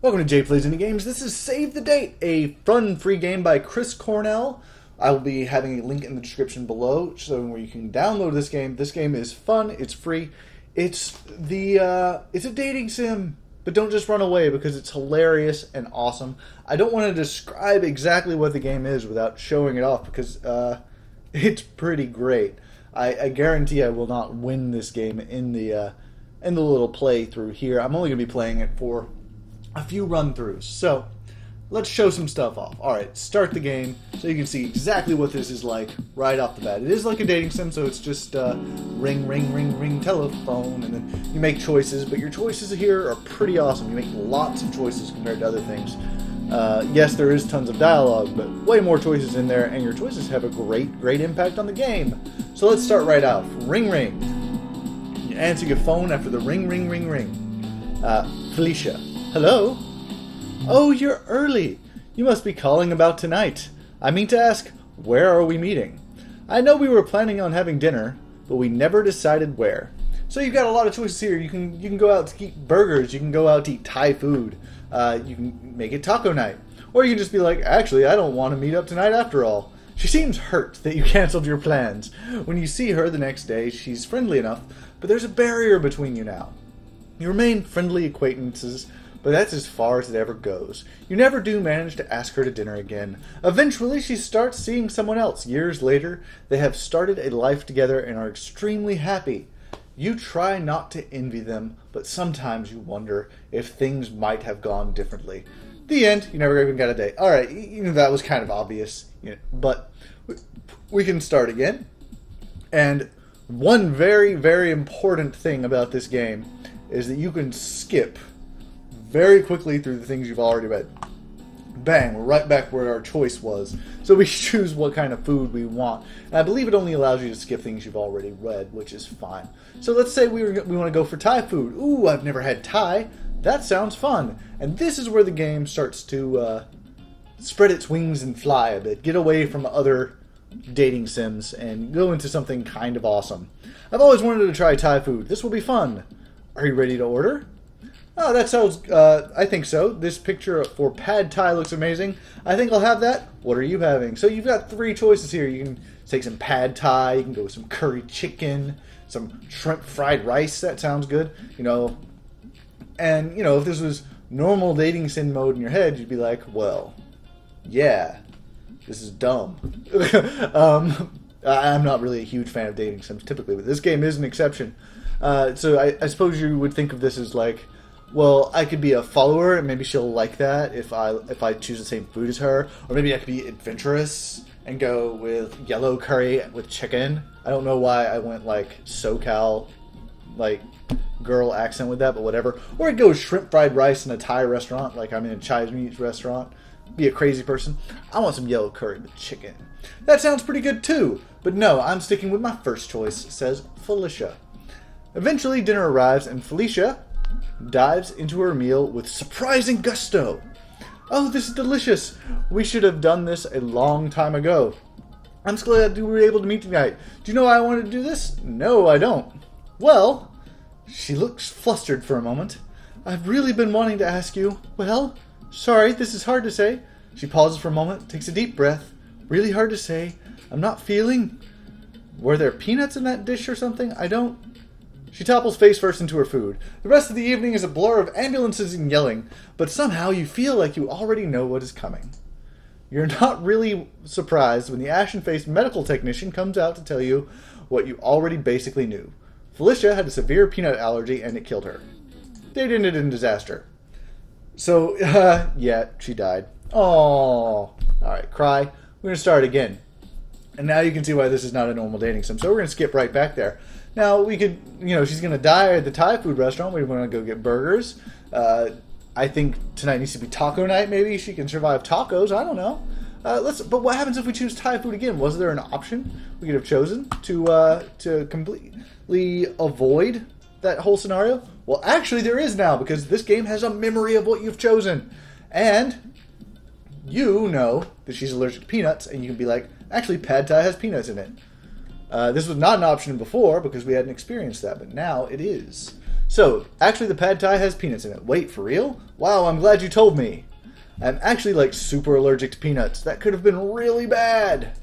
Welcome to Jay Plays Indie Games. This is Save the Date, a fun free game by Chris Cornell. I will be having a link in the description below showing where you can download this game. This game is fun, it's free. It's a dating sim, but don't just run away because it's hilarious and awesome. I don't want to describe exactly what the game is without showing it off because it's pretty great. I guarantee I will not win this game in the little playthrough here. I'm only going to be playing it for a few run-throughs. So, let's show some stuff off. Alright, start the game so you can see exactly what this is like right off the bat. It is like a dating sim, so it's just ring, ring, ring, ring, telephone, and then you make choices, but your choices here are pretty awesome. You make lots of choices compared to other things. Yes, there is tons of dialogue, but way more choices in there, and your choices have a great impact on the game. So let's start right off. Ring, ring. You answer your phone after the ring, ring, ring, ring. Felicia. Hello? Oh, you're early. You must be calling about tonight. I mean to ask, where are we meeting? I know we were planning on having dinner, but we never decided where. So you've got a lot of choices here. You can go out to eat burgers. You can go out to eat Thai food. You can make it taco night. Or you can just be like, actually, I don't want to meet up tonight after all. She seems hurt that you canceled your plans. When you see her the next day, she's friendly enough, but there's a barrier between you now. You remain friendly acquaintances, but that's as far as it ever goes. You never do manage to ask her to dinner again. Eventually, she starts seeing someone else. Years later, they have started a life together and are extremely happy. You try not to envy them, but sometimes you wonder if things might have gone differently. The end. You never even got a date. Alright, that was kind of obvious. But we can start again. And one very important thing about this game is that you can skip very quickly through the things you've already read. Bang, we're right back where our choice was. So we choose what kind of food we want. And I believe it only allows you to skip things you've already read, which is fine. So let's say we want to go for Thai food. Ooh, I've never had Thai. That sounds fun. And this is where the game starts to spread its wings and fly a bit. Get away from other dating sims and go into something kind of awesome. I've always wanted to try Thai food. This will be fun. Are you ready to order? Oh, that sounds, I think so. This picture for Pad Thai looks amazing. I think I'll have that. What are you having? So you've got three choices here. You can take some Pad Thai, you can go with some curry chicken, some shrimp fried rice. That sounds good. And, if this was normal dating sim mode in your head, you'd be like, well, yeah, this is dumb. I'm not really a huge fan of dating sims typically, but this game is an exception. So I suppose you would think of this as like, well, I could be a follower, and maybe she'll like that if I choose the same food as her. Or maybe I could be adventurous and go with yellow curry with chicken. I don't know why I went, like, SoCal, like, girl accent with that, but whatever. Or I'd go with shrimp fried rice in a Thai restaurant, like I'm in a Chinese restaurant. Be a crazy person. I want some yellow curry with chicken. That sounds pretty good, too. But no, I'm sticking with my first choice, says Felicia. Eventually, dinner arrives, and Felicia dives into her meal with surprising gusto. Oh, this is delicious. We should have done this a long time ago. I'm so glad we were able to meet tonight. Do you know why I wanted to do this? No, I don't. Well, she looks flustered for a moment. I've really been wanting to ask you. Well, sorry, this is hard to say. She pauses for a moment, takes a deep breath. Really hard to say. I'm not feeling... Were there peanuts in that dish or something? I don't... She topples face first into her food. The rest of the evening is a blur of ambulances and yelling, but somehow you feel like you already know what is coming. You're not really surprised when the ashen-faced medical technician comes out to tell you what you already basically knew. Felicia had a severe peanut allergy and it killed her. Date ended in disaster. So, yeah, she died. Aww. Alright, cry. We're going to start again. And now you can see why this is not a normal dating sim. So we're going to skip right back there. Now, we could, she's going to die at the Thai food restaurant. We want to go get burgers. I think tonight needs to be taco night, maybe. She can survive tacos. I don't know. But what happens if we choose Thai food again? Was there an option we could have chosen to completely avoid that whole scenario? Well, actually, there is now, because this game has a memory of what you've chosen. And you know that she's allergic to peanuts, and you can be like, actually, Pad Thai has peanuts in it. This was not an option before because we hadn't experienced that, but now it is. So, actually the pad thai has peanuts in it. Wait, for real? Wow, I'm glad you told me. I'm actually like super allergic to peanuts. That could have been really bad.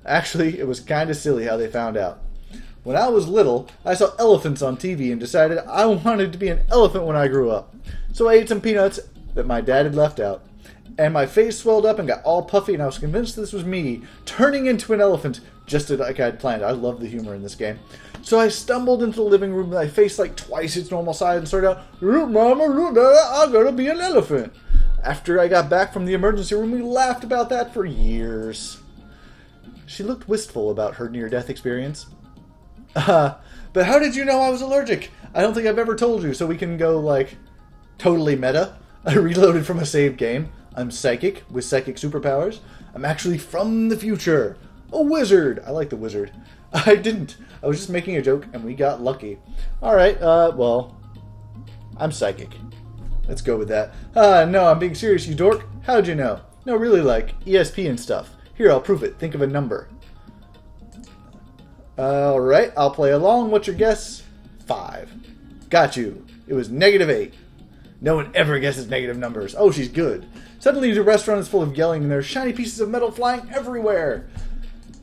Actually, it was kind of silly how they found out. When I was little, I saw elephants on TV and decided I wanted to be an elephant when I grew up. So I ate some peanuts that my dad had left out. And my face swelled up and got all puffy, and I was convinced this was me turning into an elephant, just like I had planned. I love the humor in this game. So I stumbled into the living room with my face like twice its normal size and started out, "Look, Mama, look, Dada, I'm gonna be an elephant." After I got back from the emergency room, we laughed about that for years. She looked wistful about her near-death experience. But how did you know I was allergic? I don't think I've ever told you, so we can go, like, totally meta. I reloaded from a saved game. I'm psychic, with psychic superpowers. I'm actually from the future. A wizard. I like the wizard. I didn't. I was just making a joke, and we got lucky. Alright, well, I'm psychic. Let's go with that. No, I'm being serious, you dork. How'd you know? No, really, like, ESP and stuff. Here, I'll prove it. Think of a number. Alright, I'll play along. What's your guess? 5. Got you. It was -8. No one ever guesses negative numbers. Oh, she's good. Suddenly the restaurant is full of yelling and there are shiny pieces of metal flying everywhere.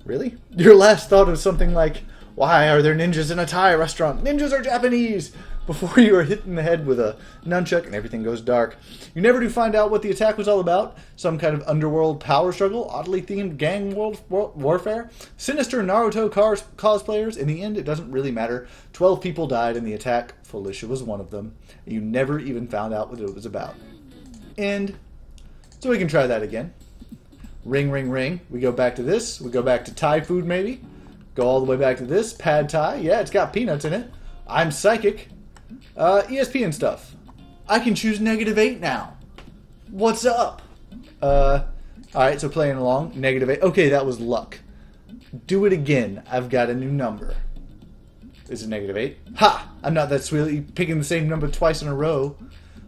Really? Your last thought was something like, why are there ninjas in a Thai restaurant? Ninjas are Japanese! Before you are hit in the head with a nunchuck and everything goes dark. You never do find out what the attack was all about. Some kind of underworld power struggle, oddly themed gang warfare, sinister Naruto cosplayers. In the end, it doesn't really matter. 12 people died in the attack. Felicia was one of them. You never even found out what it was about. End. So we can try that again. Ring, ring, ring. We go back to this. We go back to Thai food, maybe. Go all the way back to this. Pad Thai. Yeah, it's got peanuts in it. I'm psychic. ESP and stuff. I can choose -8 now. What's up? Alright, so playing along. -8. Okay, that was luck. Do it again. I've got a new number. Is it -8? Ha! I'm not that sweet picking the same number twice in a row.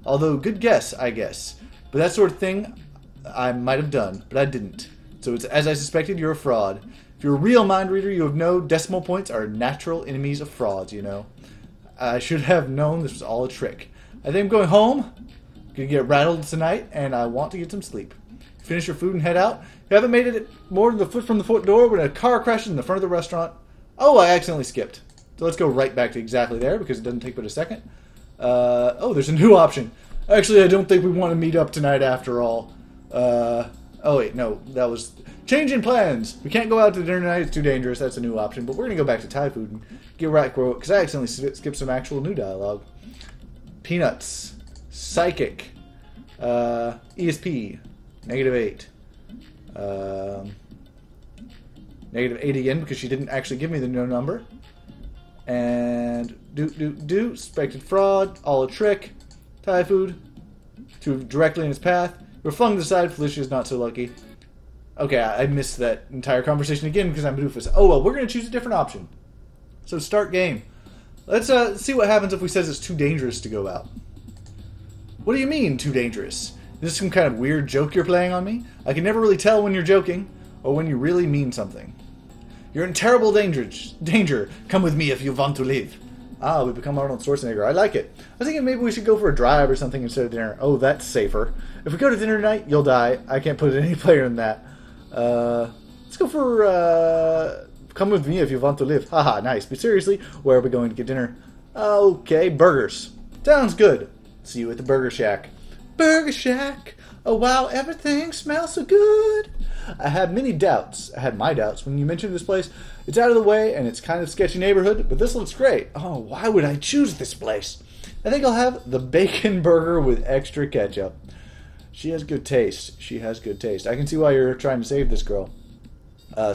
Although, good guess, I guess. But that sort of thing I might have done, but I didn't. So it's as I suspected, you're a fraud. If you're a real mind reader, you have no decimal points are natural enemies of frauds, you know. I should have known this was all a trick. I think I'm going home. Gonna get rattled tonight, and I want to get some sleep. Finish your food and head out. You haven't made it more than the foot from the foot door when a car crashes in the front of the restaurant. Oh, I accidentally skipped. So let's go right back to exactly there, because it doesn't take but a second. Oh, there's a new option. Actually, I don't think we want to meet up tonight after all. Oh wait, no, that was... Changing plans! We can't go out to dinner tonight, it's too dangerous, that's a new option. But we're going to go back to Thai food and get right for it, because I accidentally skipped some actual new dialogue. Peanuts. Psychic. ESP. -8. -8 again, because she didn't actually give me the no number. And... Suspected fraud. All a trick. Thai food. Directly in his path. We're flung to the side. Felicia's not so lucky. Okay, I missed that entire conversation again because I'm doofus. Oh well, we're going to choose a different option. So start game. Let's see what happens if we says it's too dangerous to go out. What do you mean, too dangerous? Is this some kind of weird joke you're playing on me? I can never really tell when you're joking or when you really mean something. You're in terrible danger. Come with me if you want to live. Ah, we become Arnold Schwarzenegger. I like it. I was thinking maybe we should go for a drive or something instead of dinner. Oh, that's safer. If we go to dinner tonight, you'll die. I can't put it any player than that. Let's go for, come with me if you want to live. Haha, nice. But seriously, where are we going to get dinner? Okay, burgers. Sounds good. See you at the Burger Shack. Burger Shack! Oh wow, everything smells so good! I had many doubts. I had my doubts when you mentioned this place. It's out of the way, and it's kind of sketchy neighborhood, but this looks great. Oh, why would I choose this place? I think I'll have the bacon burger with extra ketchup. She has good taste. She has good taste. I can see why you're trying to save this girl.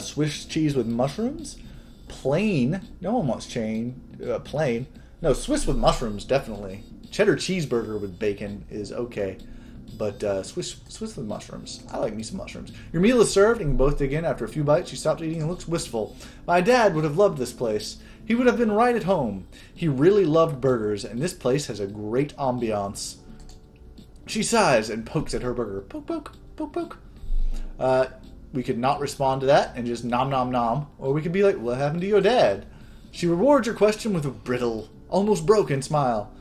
Swiss cheese with mushrooms? Plain. No one wants plain. No, Swiss with mushrooms, definitely. Cheddar cheeseburger with bacon is okay. But Swiss with mushrooms. I like me some mushrooms. Your meal is served and you both dig in. After a few bites, she stops eating and looks wistful. My dad would have loved this place. He would have been right at home. He really loved burgers, and this place has a great ambiance. She sighs and pokes at her burger. Poke, poke, poke, poke. We could not respond to that and just nom nom nom. Or we could be like, what happened to your dad? She rewards your question with a brittle almost broken smile.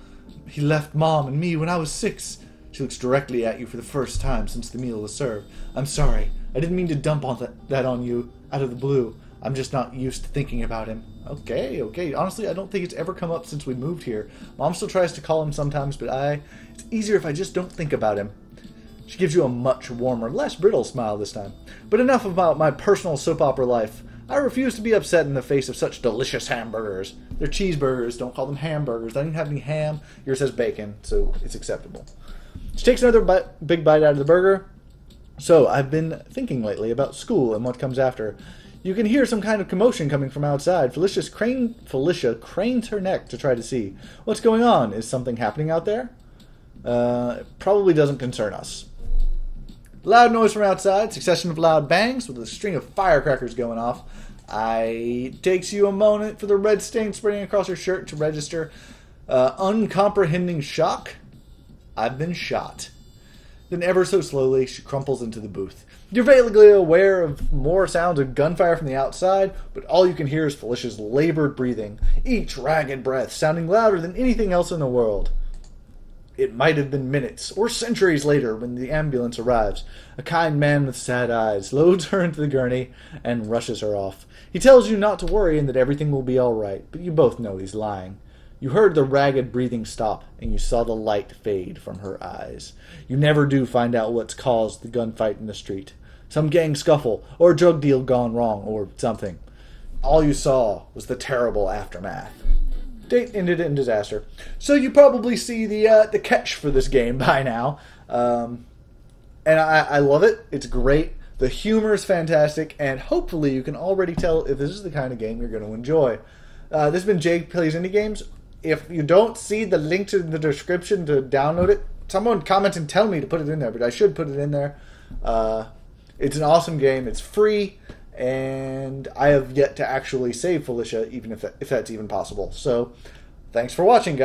He left Mom and me when I was 6. She looks directly at you for the first time since the meal was served. I'm sorry. I didn't mean to dump that on you out of the blue. I'm just not used to thinking about him. Okay. Honestly, I don't think it's ever come up since we moved here. Mom still tries to call him sometimes, but it's easier if I just don't think about him. She gives you a much warmer, less brittle smile this time. But enough about my personal soap opera life. I refuse to be upset in the face of such delicious hamburgers. They're cheeseburgers, don't call them hamburgers. I didn't have any ham. Yours has bacon, so it's acceptable. She takes another big bite out of the burger. So, I've been thinking lately about school and what comes after. You can hear some kind of commotion coming from outside. Felicia cranes her neck to try to see. What's going on? Is something happening out there? It probably doesn't concern us. Loud noise from outside, succession of loud bangs with a string of firecrackers going off. It takes you a moment for the red stain spreading across her shirt to register uncomprehending shock. I've been shot. Then ever so slowly, she crumples into the booth. You're vaguely aware of more sounds of gunfire from the outside, but all you can hear is Felicia's labored breathing, each ragged breath sounding louder than anything else in the world. It might have been minutes or centuries later when the ambulance arrives. A kind man with sad eyes loads her into the gurney and rushes her off. He tells you not to worry and that everything will be all right, but you both know he's lying. You heard the ragged breathing stop, and you saw the light fade from her eyes. You never do find out what's caused the gunfight in the street. Some gang scuffle, or a drug deal gone wrong, or something. All you saw was the terrible aftermath. Date ended in disaster. So you probably see the catch for this game by now. And I love it. It's great. The humor is fantastic, and hopefully you can already tell if this is the kind of game you're going to enjoy. This has been Jake Plays Indie Games. If you don't see the link in the description to download it, someone comment and tell me to put it in there, but I should put it in there. It's an awesome game. It's free, and I have yet to actually save Felicia, even if that's even possible. So, thanks for watching, guys.